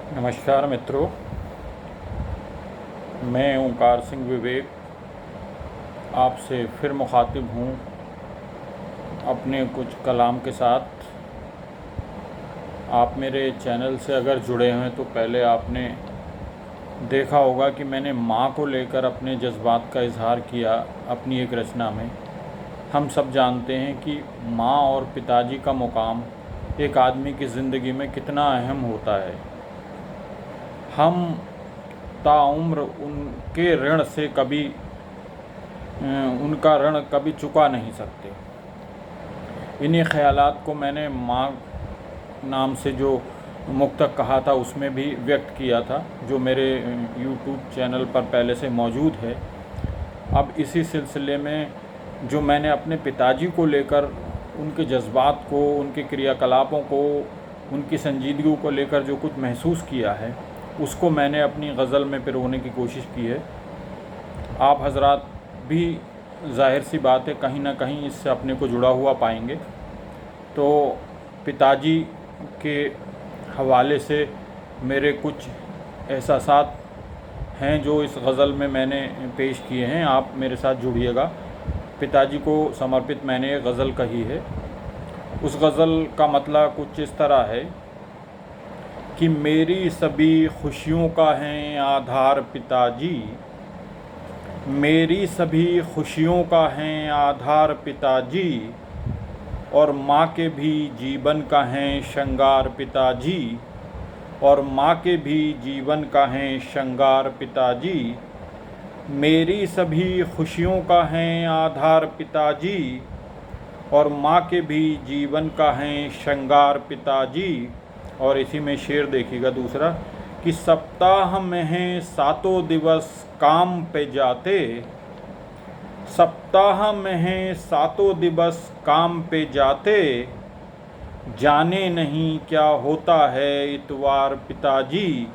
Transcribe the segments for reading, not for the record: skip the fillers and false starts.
नमस्कार मित्रों, मैं ओंकार सिंह विवेक आपसे फिर मुखातिब हूँ अपने कुछ कलाम के साथ। आप मेरे चैनल से अगर जुड़े हैं तो पहले आपने देखा होगा कि मैंने माँ को लेकर अपने जज्बात का इजहार किया अपनी एक रचना में। हम सब जानते हैं कि माँ और पिताजी का मुकाम एक आदमी की ज़िंदगी में कितना अहम होता है। हम ताउम्र उनके ऋण से कभी उनका ऋण कभी चुका नहीं सकते। इन्हीं ख़यालात को मैंने माँ नाम से जो मुक्तक कहा था उसमें भी व्यक्त किया था, जो मेरे यूट्यूब चैनल पर पहले से मौजूद है। अब इसी सिलसिले में जो मैंने अपने पिताजी को लेकर उनके जज्बात को, उनके क्रियाकलापों को, उनकी संजीदगी को लेकर जो कुछ महसूस किया है उसको मैंने अपनी गज़ल में पिरोने की कोशिश की है। आप हजरात भी ज़ाहिर सी बात है कहीं ना कहीं इससे अपने को जुड़ा हुआ पाएंगे। तो पिताजी के हवाले से मेरे कुछ एहसासात हैं जो इस गज़ल में मैंने पेश किए हैं। आप मेरे साथ जुड़िएगा। पिताजी को समर्पित मैंने एक गज़ल कही है। उस गज़ल का मतलब कुछ इस तरह है कि मेरी सभी खुशियों का है आधार पिताजी, मेरी सभी खुशियों का है आधार पिताजी, और माँ के भी जीवन का है श्रृंगार पिताजी, और माँ के भी जीवन का है श्रृंगार पिताजी। मेरी सभी खुशियों का है आधार पिताजी, और माँ के भी जीवन का है श्रृंगार पिताजी। और इसी में शेर देखिएगा दूसरा कि सप्ताह में हैं सातों दिवस काम पे जाते, सप्ताह में हैं सातों दिवस काम पे जाते, जाने नहीं क्या होता है इतवार पिताजी,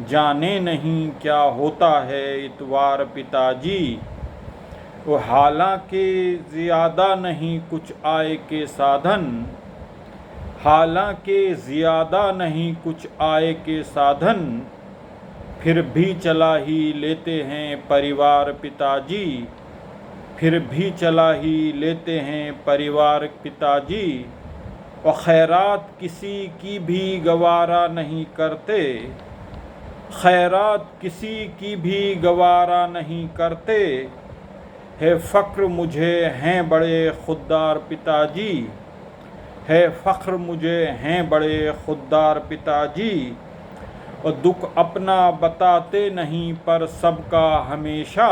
जाने नहीं क्या होता है इतवार पिताजी। वो हालांकि ज़्यादा नहीं कुछ आय के साधन, हालांकि ज़्यादा नहीं कुछ आय के साधन, फिर भी चला ही लेते हैं परिवार पिताजी, फिर भी चला ही लेते हैं परिवार पिताजी। और खैरात किसी की भी गवारा नहीं करते, खैरात किसी की भी गवारा नहीं करते, है फ़ख्र मुझे हैं बड़े खुददार पिताजी, है फ़ख्र मुझे हैं बड़े खुददार पिताजी। और दुख अपना बताते नहीं पर सबका हमेशा,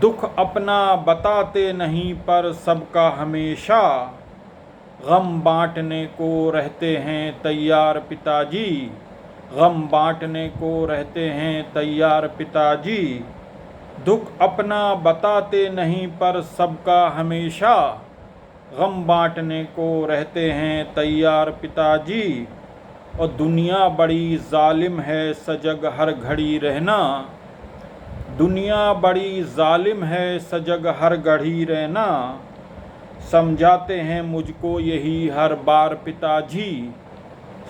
दुख अपना बताते नहीं पर सबका हमेशा, गम बांटने को रहते हैं तैयार पिताजी, गम बांटने को रहते हैं तैयार पिताजी। दुख अपना बताते नहीं पर सबका हमेशा, गम बांटने को रहते हैं तैयार पिताजी। और दुनिया बड़ी जालिम है सजग हर घड़ी रहना, दुनिया बड़ी जालिम है सजग हर घड़ी रहना, समझाते हैं मुझको यही हर बार पिताजी,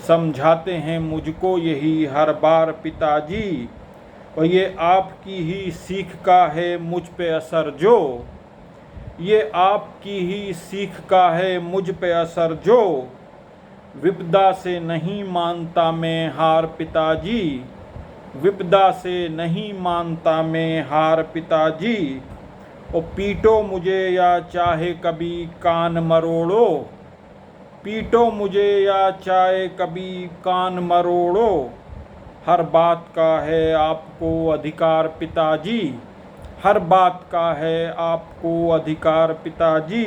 समझाते हैं मुझको यही हर बार पिताजी। और ये आपकी ही सीख का है मुझ पे असर जो, ये आपकी ही सीख का है मुझ पे असर जो, विपदा से नहीं मानता मैं हार पिताजी, विपदा से नहीं मानता मैं हार पिताजी। और पीटो मुझे या चाहे कभी कान मरोड़ो, पीटो मुझे या चाहे कभी कान मरोड़ो, हर बात का है आपको अधिकार पिताजी, हर बात का है आपको अधिकार पिताजी।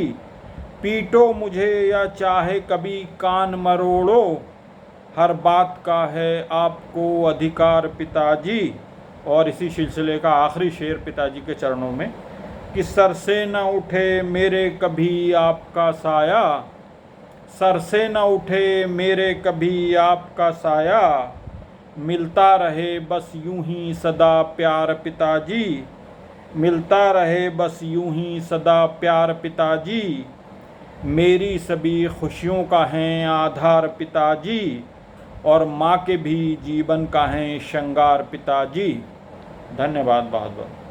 पीटो मुझे या चाहे कभी कान मरोड़ो, हर बात का है आपको अधिकार पिताजी। और इसी सिलसिले का आखिरी शेर पिताजी के चरणों में कि सर से न उठे मेरे कभी आपका साया, सर से न उठे मेरे कभी आपका साया, मिलता रहे बस यूं ही सदा प्यार पिताजी, मिलता रहे बस यूं ही सदा प्यार पिताजी। मेरी सभी खुशियों का है आधार पिताजी, और माँ के भी जीवन का है श्रृंगार पिताजी। धन्यवाद बहुत बहुत।